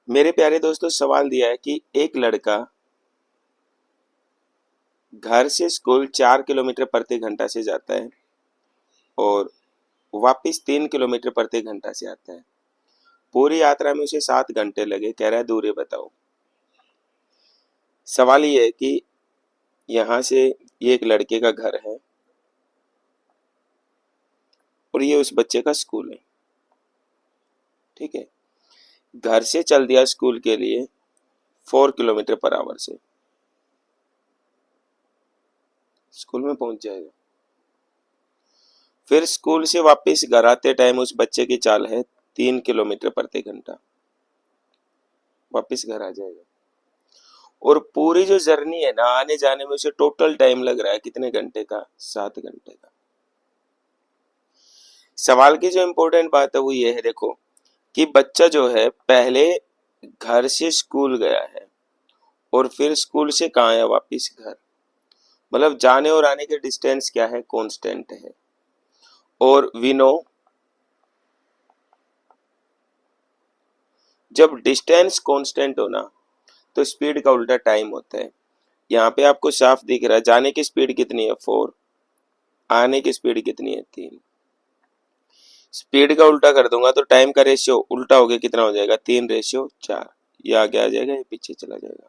मेरे प्यारे दोस्तों, सवाल दिया है कि एक लड़का घर से स्कूल 4 किलोमीटर प्रति घंटा से जाता है और वापस 3 किलोमीटर प्रति घंटा से आता है। पूरी यात्रा में उसे 7 घंटे लगे। कह रहा है दूरी बताओ। सवाल ये है कि यहाँ से ये एक लड़के का घर है और ये उस बच्चे का स्कूल है। ठीक है, घर से चल दिया स्कूल के लिए 4 किलोमीटर पर आवर से, स्कूल में पहुंच जाएगा। फिर स्कूल से वापस घर आते टाइम उस बच्चे की चाल है 3 किलोमीटर प्रति घंटा, वापस घर आ जाएगा। और पूरी जो जर्नी है ना, आने जाने में उसे टोटल टाइम लग रहा है कितने घंटे का? 7 घंटे का। सवाल की जो इम्पोर्टेंट बात है वो ये है, देखो कि बच्चा जो है पहले घर से स्कूल गया है और फिर स्कूल से कहाँ आया? वापिस घर। मतलब जाने और आने के डिस्टेंस क्या है? कांस्टेंट है। और वी नो जब डिस्टेंस कांस्टेंट हो ना तो स्पीड का उल्टा टाइम होता है। यहाँ पे आपको साफ दिख रहा है जाने की स्पीड कितनी है? 4। आने की स्पीड कितनी है? 3। स्पीड का उल्टा कर दूंगा तो टाइम का रेशियो उल्टा हो गया, कितना हो जाएगा? 3:4। ये आगे आ जाएगा, ये पीछे चला जाएगा।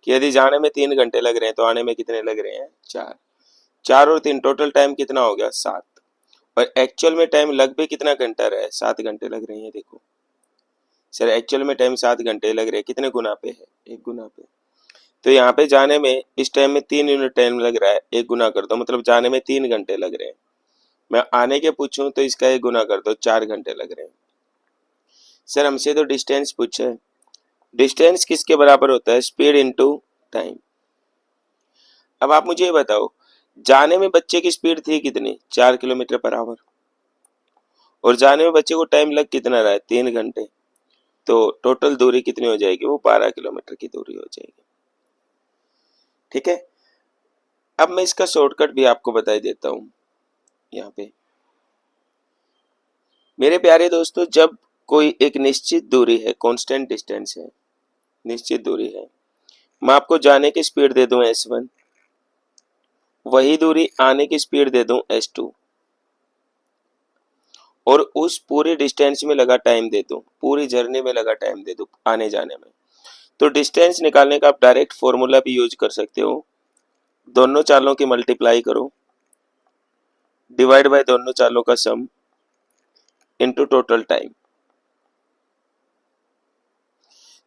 कि यदि जाने में 3 घंटे लग रहे हैं तो आने में कितने लग रहे हैं? 4। 4 और 3 टोटल टाइम कितना हो गया? 7। और एक्चुअल में टाइम लग भी कितना घंटा रहा है? 7 घंटे लग रहे हैं। देखो सर, एक्चुअल में टाइम 7 घंटे लग रहे हैं, कितने गुना पे है? 1 गुना पे। तो यहाँ पे जाने में इस टाइम में 3 यूनिट टाइम लग रहा है, 1 गुना कर दो, मतलब जाने में 3 घंटे लग रहे हैं। मैं आने के पूछूं तो इसका 1 गुना कर दो, 4 घंटे लग रहे हैं। सर हमसे तो डिस्टेंस पूछा है। डिस्टेंस किसके बराबर होता है? Speed into time. अब आप मुझे ये बताओ, जाने में बच्चे की स्पीड थी कितनी? 4 किलोमीटर पर आवर। और जाने में बच्चे को टाइम लग कितना रहा है? 3 घंटे। तो टोटल दूरी कितनी हो जाएगी? वो 12 किलोमीटर की दूरी हो जाएगी। ठीक है, अब मैं इसका शॉर्टकट भी आपको बता देता हूं। यहाँ पे मेरे प्यारे दोस्तों, जब कोई एक निश्चित दूरी है, कांस्टेंट डिस्टेंस है, निश्चित दूरी है, मैं आपको जाने की स्पीड दे दूं s1, वही दूरी आने की स्पीड दे दूं s2, और उस पूरे डिस्टेंस में लगा टाइम दे दूं, पूरी जर्नी में लगा टाइम दे दूं आने जाने में, तो डिस्टेंस निकालने का आप डायरेक्ट फॉर्मूला भी यूज कर सकते हो। दोनों चालों की मल्टीप्लाई करो, डिवाइड बाय दोनों चालों का सम, इनटू टोटल टाइम।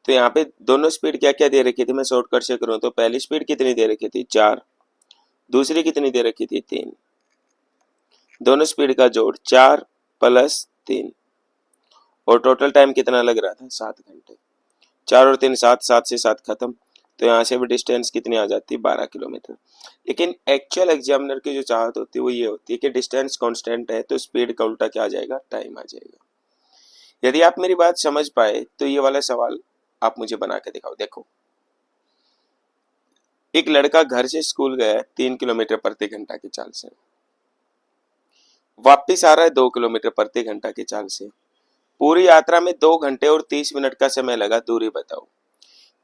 तो यहाँ पे दोनों स्पीड क्या क्या दे रखी थी? मैं शॉर्टकट से करूँ तो पहली स्पीड कितनी दे रखी थी? 4। दूसरी कितनी दे रखी थी? 3। दोनों स्पीड का जोड़ 4 प्लस 3, और टोटल टाइम कितना लग रहा था? 7 घंटे। 4 और 3 7, 7 से 7 खत्म। तो यहाँ से भी डिस्टेंस कितनी आ जाती है? 12 किलोमीटर। लेकिन एक्चुअल एग्जामिनर की जो चाहत होती है वो ये होती है कि डिस्टेंस कांस्टेंट है तो स्पीड का उल्टा क्या आ जाएगा? टाइम आ जाएगा। यदि आप मेरी बात समझ पाए तो ये वाला सवाल आप मुझे बना के दिखाओ। देखो, एक लड़का घर से स्कूल गया 3 किलोमीटर प्रति घंटा की चाल से, वापिस आ रहा है 2 किलोमीटर प्रति घंटा की चाल से। पूरी यात्रा में 2 घंटे और 30 मिनट का समय लगा। दूरी बताओ।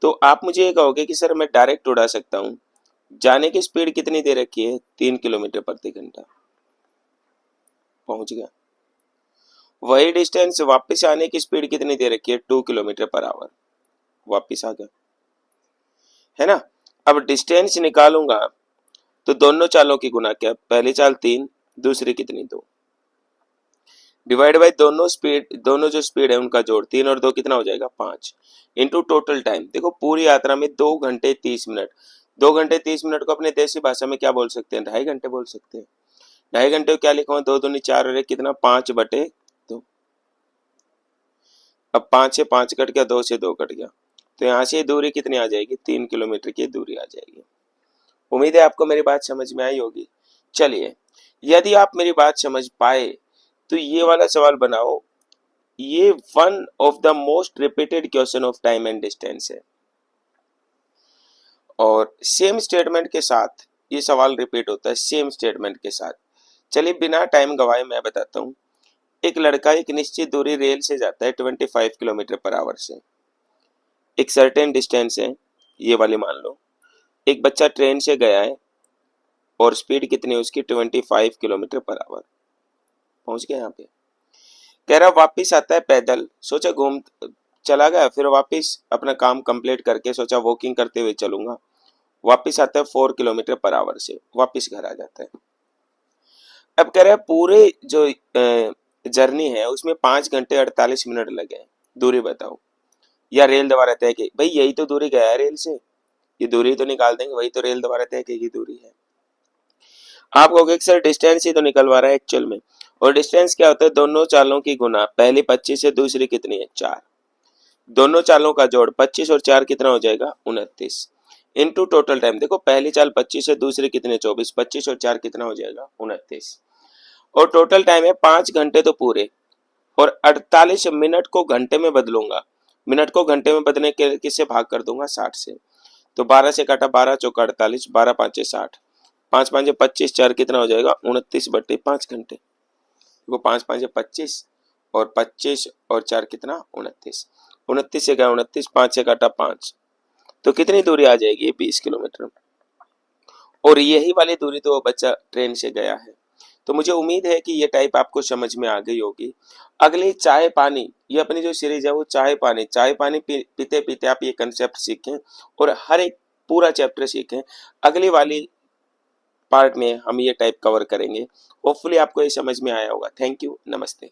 तो आप मुझे ये कहोगे कि सर मैं डायरेक्ट उड़ा सकता हूँ। जाने की स्पीड कितनी दे रखी है? 3 किलोमीटर प्रति घंटा, पहुंच गया। वही डिस्टेंस वापस आने की स्पीड कितनी दे रखी है? 2 किलोमीटर पर आवर, वापिस आ गया, है ना। अब डिस्टेंस निकालूंगा तो दोनों चालों की गुना क्या? पहली चाल 3, दूसरी कितनी? 2, डिवाइड बाई दोनों स्पीड, दोनों जो स्पीड है उनका जोड़, 3 और 2 कितना हो जाएगा? 5, इंटू टोटल टाइम। देखो पूरी यात्रा में 2 घंटे 30 मिनट। 2 घंटे 30 मिनट को अपने देसी भाषा में क्या बोल सकते हैं? 2.5 घंटे बोल सकते हैं। 2.5 घंटे को क्या लिखा? 2 दूनी 4 और 1 कितना? 5/2। अब 5 से 5 कट गया, 2 से 2 कट गया, तो यहाँ से दूरी कितनी आ जाएगी? 3 किलोमीटर की दूरी आ जाएगी। उम्मीद है आपको मेरी बात समझ में आई होगी। चलिए, यदि आप मेरी बात समझ पाए तो ये वाला सवाल बनाओ। ये one of the most repeated question of time and distance है, और सेम स्टेटमेंट के साथ ये सवाल रिपीट होता है, सेम स्टेटमेंट के साथ। चलिए बिना टाइम गवाए मैं बताता हूँ। एक लड़का एक निश्चित दूरी रेल से जाता है 25 किलोमीटर पर आवर से, एक सर्टेन डिस्टेंस है, ये वाली मान लो, एक बच्चा ट्रेन से गया है और स्पीड कितनी है उसकी 25 किलोमीटर पर आवर, पहुंच गया यहाँ पे। कह रहा वापिस आता है पैदल, सोचा घूम चला गया, फिर वापिस अपना काम कंप्लीट करके सोचा वॉकिंग करते हुए चलूंगा, वापिस आता है 4 किलोमीटर पर आवर से, वापिस घर आ जाता है। अब कह रहा है पूरे जो जर्नी है उसमें 5 घंटे 48 मिनट लगे, दूरी बताओ। या रेल द्वारा तय की, भाई यही तो दूरी गया है रेल से, ये दूरी तो निकाल देंगे, वही तो रेल द्वारा तय की दूरी है। आप कहोगे सर डिस्टेंस ही तो निकलवा रहा है एक्चुअल में, और डिस्टेंस क्या होता है, दोनों चालों की गुना, पहली 25 है दूसरी कितनी है 4, दोनों चालों का जोड़ 25 और 4 कितना हो जाएगा 29, इनटू टोटल टाइम। देखो पहली चाल 25 है दूसरी कितने 24, 25 और 4 कितना हो जाएगा 29, और टोटल टाइम है 5 घंटे तो पूरे, और 48 मिनट को घंटे में बदलूंगा, मिनट को घंटे में बदलने के किससे भाग कर दूंगा 60 से, तो 12 से काटा 12 चौका 48, 12 पांचे 60, 5 पांचे 25, 4 कितना हो जाएगा 29/5 घंटे। वो 5 पांचे 25 और 25 और 4 कितना 29, 29 से गया 29, 5 से काटा 5, तो कितनी दूरी आ जाएगी 20 किलोमीटर। और यही वाली दूरी तो वो बच्चा ट्रेन से गया है। तो मुझे उम्मीद है कि ये टाइप आपको समझ में आ गई होगी। अगली चाय पानी, ये अपनी जो सीरीज है वो चाय पानी, चाय पानी पीते पीते आप ये कंसेप्ट सीखें और हर एक पूरा चैप्टर सीखें। अगली वाली पार्ट में हम ये टाइप कवर करेंगे। होपफुली आपको ये समझ में आया होगा। थैंक यू, नमस्ते।